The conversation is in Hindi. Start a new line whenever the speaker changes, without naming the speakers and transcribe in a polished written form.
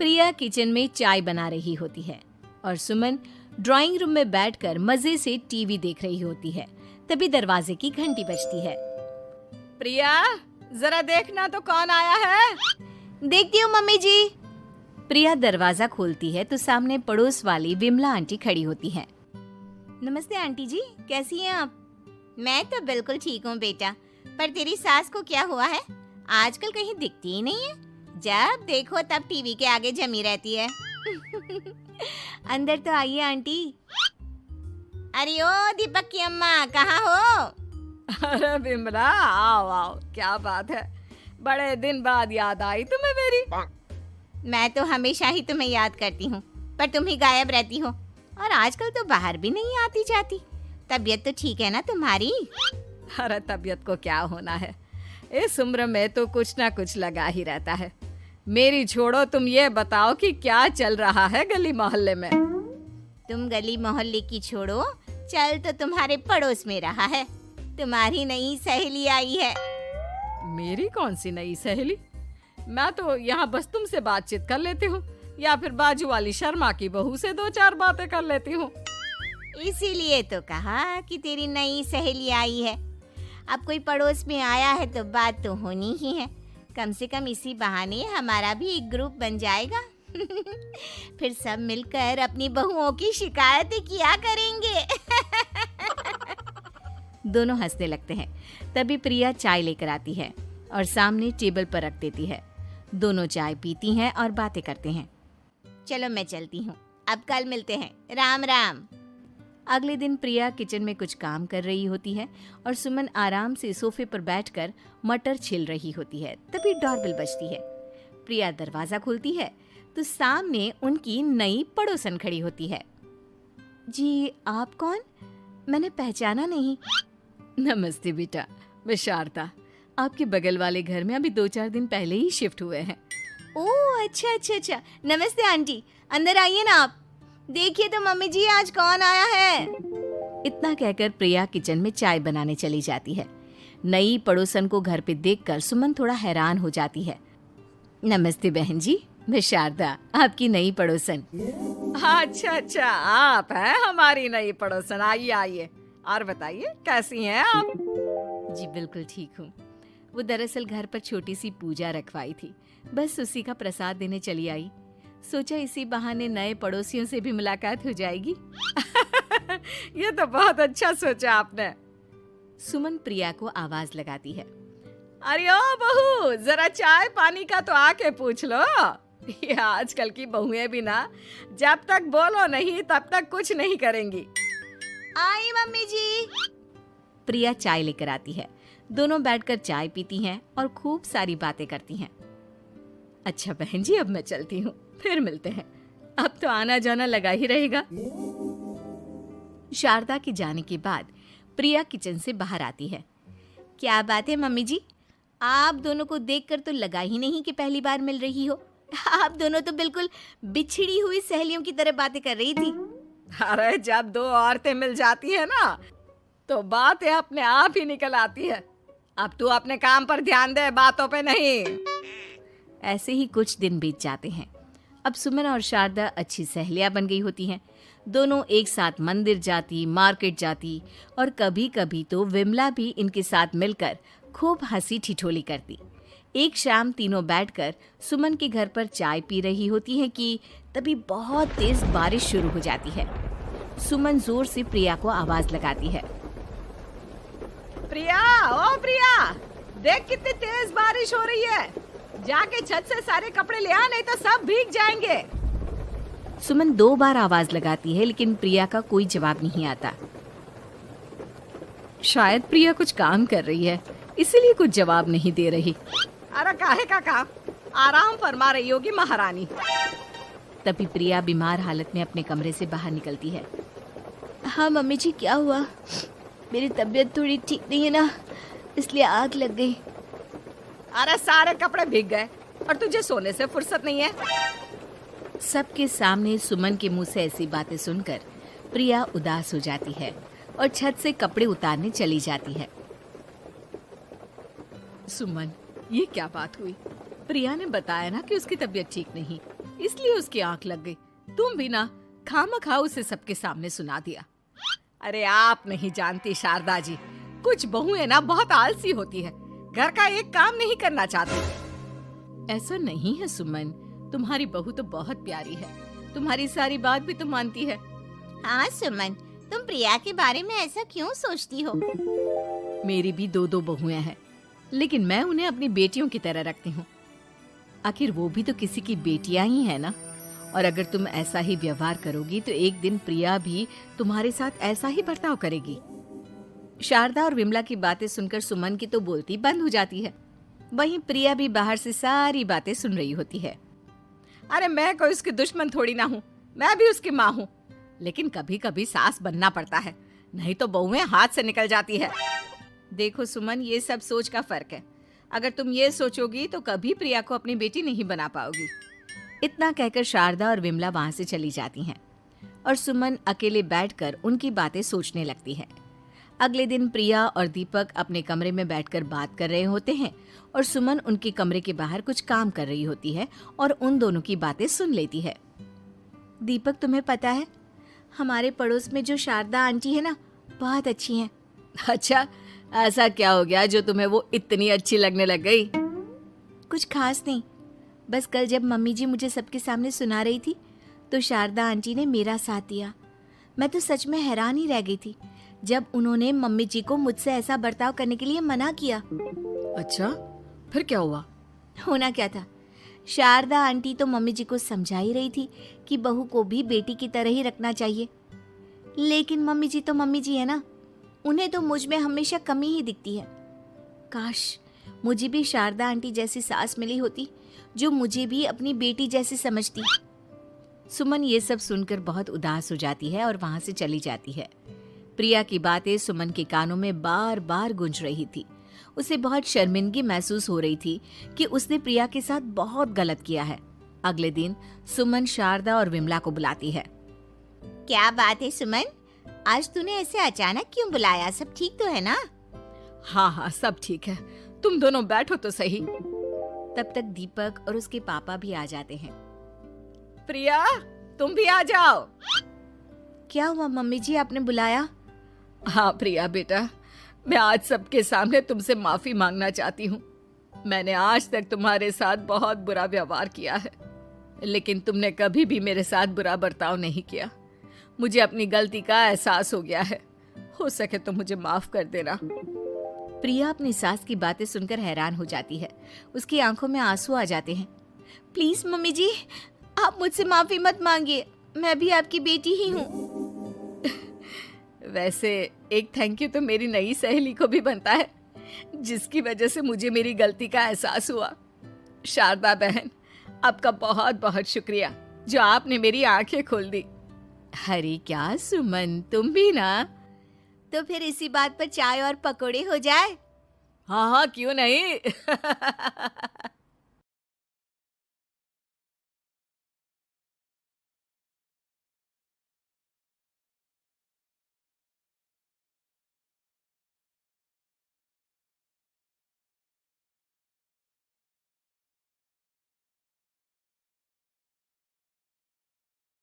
प्रिया किचन में चाय बना रही होती है और सुमन ड्राइंग रूम में बैठकर मजे से टीवी देख रही होती है। तभी दरवाजे की घंटी बजती है।
प्रिया, जरा देखना तो कौन आया है।
देखती हूँ मम्मी जी। प्रिया दरवाजा खोलती है तो सामने पड़ोस वाली विमला आंटी खड़ी होती है। नमस्ते आंटी जी, कैसी हैं आप?
मैं तो बिल्कुल ठीक हूँ बेटा, पर तेरी सास को क्या हुआ है? आजकल कहीं दिखती ही नहीं है। जब देखो तब टीवी के आगे जमी रहती है।
अंदर तो आइए आंटी।
अरे ओ दीपक की अम्मा, कहाँ हो?
अरे विमला, आओ आओ, क्या बात है, बड़े दिन बाद याद आई तुम्हें मेरी।
मैं तो हमेशा ही तुम्हें याद करती हूँ, पर तुम ही गायब रहती हो और आजकल तो बाहर भी नहीं आती जाती। तबीयत तो ठीक है ना तुम्हारी?
अरे तबीयत को क्या होना है, इस उम्र में तो कुछ ना कुछ लगा ही रहता है। मेरी छोड़ो, तुम ये बताओ कि क्या चल रहा है गली मोहल्ले में।
तुम गली मोहल्ले की छोड़ो, चल तो तुम्हारे पड़ोस में रहा है। तुम्हारी नई सहेली आई है।
मेरी कौन सी नई सहेली? मैं तो यहाँ बस तुमसे बातचीत कर लेती हूँ या फिर बाजू वाली शर्मा की बहू से 2-4 बातें कर लेती हूँ।
इसीलिए तो कहा कि तेरी नई सहेली आई है। अब कोई पड़ोस में आया है तो बात तो होनी ही है। कम से कम इसी बहाने हमारा भी एक ग्रुप बन जाएगा। फिर सब मिलकर अपनी बहुओं की शिकायतें किया करेंगे।
दोनों हंसने लगते हैं। तभी प्रिया चाय लेकर आती है और सामने टेबल पर रख देती है। दोनों चाय पीती हैं और बातें करते हैं।
चलो मैं चलती हूँ, अब कल मिलते हैं। राम राम।
अगले दिन प्रिया किचन में कुछ काम कर रही होती है और सुमन आराम से सोफे पर बैठकर मटर छिल रही होती है। तभी डोरबेल बजती है। प्रिया दरवाजा खोलती है तो सामने उनकी नई पड़ोसन खड़ी होती है। जी, आप कौन? मैंने पहचाना नहीं।
नमस्ते बेटा, मैं शारदा, आपके बगल वाले घर में अभी 2-4 दिन पहले ही शिफ्ट हुए हैं।
ओह अच्छा। नमस्ते आंटी, अंदर आइए ना आप। देखिए तो मम्मी जी, आज कौन आया है। इतना कहकर प्रिया किचन में चाय बनाने चली जाती है। नई पड़ोसन को घर पे देखकर सुमन थोड़ा हैरान हो जाती है। नमस्ते बहन जी, मैं शारदा, आपकी नई पड़ोसन।
अच्छा, आप हैं हमारी नई पड़ोसन। आइए आइए, और बताइए कैसी हैं आप?
जी बिल्कुल ठीक हूँ। वो दरअसल घर पर छोटी सी पूजा रखवाई थी, बस उसी का प्रसाद देने चली आई। सोचा इसी बहाने नए पड़ोसियों से भी मुलाकात हो जाएगी।
ये तो बहुत अच्छा सोचा आपने।
सुमन प्रिया को आवाज लगाती है।
अरे ओ बहू, जरा चाय पानी का तो आके पूछ लो। ये आजकल की बहुएं भी ना, जब तक बोलो नहीं तब तक कुछ नहीं करेंगी।
आई मम्मी जी।
प्रिया चाय लेकर आती है। दोनों बैठकर चाय पीती हैं और खूब सारी बातें करती हैं। अच्छा बहन जी, अब मैं चलती हूँ, फिर मिलते हैं। अब तो आना जाना लगा ही रहेगा। शारदा के जाने के बाद प्रिया किचन से बाहर आती है। क्या बात है मम्मी जी, आप दोनों को देखकर तो लगा ही नहीं कि पहली बार मिल रही हो। आप दोनों तो बिल्कुल बिछड़ी हुई सहेलियों की तरह बातें कर रही थी।
अरे जब 2 औरतें मिल जाती है ना, तो बातें अपने आप ही निकल आती है। अब तू अपने काम पर ध्यान दे, बातों पे नहीं।
ऐसे ही कुछ दिन बीत जाते हैं। अब सुमन और शारदा अच्छी सहेलियां बन गई होती हैं। दोनों एक साथ मंदिर जाती, मार्केट जाती और कभी कभी तो विमला भी इनके साथ मिलकर खूब हंसी ठिठोली करती। एक शाम तीनों बैठकर सुमन के घर पर चाय पी रही होती हैं कि तभी बहुत तेज बारिश शुरू हो जाती है। सुमन जोर से प्रिया को आवाज लगाती है।
प्रिया, ओ प्रिया, देख कितनी तेज बारिश हो रही है। जाके छत से सारे कपड़े ले आ, नहीं तो सब भीग जाएंगे।
सुमन 2 बार आवाज लगाती है लेकिन प्रिया का कोई जवाब नहीं आता। शायद प्रिया कुछ काम कर रही है, इसीलिए कुछ जवाब नहीं दे रही।
अरे काहे का काम, आराम फरमा रही होगी महारानी।
तभी प्रिया बीमार हालत में अपने कमरे से बाहर निकलती है। हाँ मम्मी जी, क्या हुआ? मेरी तबीयत थोड़ी ठीक नहीं है ना, इसलिए आग लग गई।
अरे सारे कपड़े भीग गए और तुझे सोने से फुर्सत नहीं है।
सबके सामने सुमन के मुंह से ऐसी बातें सुनकर प्रिया उदास हो जाती है और छत से कपड़े उतारने चली जाती है।
सुमन, ये क्या बात हुई? प्रिया ने बताया ना कि उसकी तबीयत ठीक नहीं। इसलिए उसकी आंख लग गई। तुम भी ना खामखा उसे सबके सामने सुना दिया। अरे आप नहीं जानती शारदा जी, कुछ बहुएं ना बहुत आलसी होती है, घर का एक काम नहीं करना चाहती। ऐसा नहीं है सुमन, तुम्हारी बहू तो बहुत प्यारी है, तुम्हारी सारी बात भी तो मानती है।
हाँ सुमन, तुम प्रिया के बारे में ऐसा क्यों सोचती हो?
मेरी भी दो दो बहुएं हैं, लेकिन मैं उन्हें अपनी बेटियों की तरह रखती हूँ। आखिर वो भी तो किसी की बेटियां ही है ना। और अगर तुम ऐसा ही व्यवहार करोगी तो एक दिन प्रिया भी तुम्हारे साथ ऐसा ही बर्ताव करेगी। शारदा और विमला की बातें सुनकर सुमन की तो बोलती बंद हो जाती है। वहीं प्रिया भी बाहर से सारी बातें सुन रही होती है। अरे मैं कोई उसकी दुश्मन थोड़ी ना हूँ, मैं भी उसकी माँ हूँ, लेकिन कभी कभी सास बनना पड़ता है, नहीं तो बहुएं हाथ से निकल जाती है। देखो सुमन, ये सब सोच का फर्क है। अगर तुम ये सोचोगी तो कभी प्रिया को अपनी बेटी नहीं बना पाओगी। इतना कहकर शारदा और विमला वहां से चली जाती हैं और सुमन अकेले बैठकर उनकी बातें सोचने लगती है। अगले दिन प्रिया और दीपक अपने कमरे में बैठकर बात कर रहे होते हैं और सुमन उनके कमरे के बाहर कुछ काम कर रही होती है और उन दोनों की बातें सुन लेती है। दीपक, तुम्हें पता है हमारे पड़ोस में जो शारदा आंटी है ना, बहुत अच्छी हैं। अच्छा, ऐसा क्या हो गया जो तुम्हें वो इतनी अच्छी लगने लग गई? कुछ खास नहीं, बस कल जब मम्मी जी मुझे सबके सामने सुना रही थी तो शारदा आंटी ने मेरा साथ दिया। मैं तो सच में हैरान ही रह गई थी जब उन्होंने मम्मी जी को मुझसे ऐसा बर्ताव करने के लिए मना किया। अच्छा, फिर क्या हुआ? होना क्या था, शारदा आंटी तो मम्मी जी को समझा ही रही थी कि बहू को भी बेटी की तरह ही रखना चाहिए, लेकिन मम्मी जी तो मम्मी जी है ना, उन्हें तो मुझ में हमेशा कमी ही दिखती है। काश मुझे भी शारदा आंटी जैसी सास मिली होती जो मुझे भी अपनी बेटी जैसी समझती। सुमन ये सब सुनकर बहुत उदास हो जाती है और वहां से चली जाती है। प्रिया की बातें सुमन के कानों में बार बार गूंज रही थी। उसे बहुत शर्मिंदगी महसूस हो रही थी कि उसने प्रिया के साथ बहुत गलत किया है। अगले दिन सुमन शारदा और विमला को बुलाती है।
क्या बात है सुमन, आज तूने ऐसे अचानक क्यों बुलाया? सब ठीक तो है ना?
हाँ हाँ, सब ठीक है, तुम दोनों बैठो तो सही।
तब तक दीपक और उसके पापा भी आ जाते हैं।
प्रिया, तुम भी आ जाओ।
क्या हुआ मम्मी जी, आपने बुलाया?
हाँ प्रिया बेटा, मैं आज सबके सामने तुमसे माफी मांगना चाहती हूँ। मैंने आज तक तुम्हारे साथ बहुत बुरा व्यवहार किया है, लेकिन तुमने कभी भी मेरे साथ बुरा बर्ताव नहीं किया। मुझे अपनी गलती का एहसास हो गया है, हो सके तो मुझे माफ कर देना।
प्रिया अपनी सास की बातें सुनकर हैरान हो जाती है। उसकी आंखों में आंसू आ जाते हैं। प्लीज मम्मी जी, आप मुझसे माफी मत मांगिए, मैं भी आपकी बेटी ही हूँ।
वैसे एक थैंक यू तो मेरी नई सहेली को भी बनता है, जिसकी वजह से मुझे मेरी गलती का एहसास हुआ। शारदा बहन, आपका बहुत बहुत शुक्रिया जो आपने मेरी आंखें खोल दी।
अरे क्या सुमन, तुम भी ना।
तो फिर इसी बात पर चाय और पकोड़े हो जाए?
हाँ हाँ, क्यों नहीं।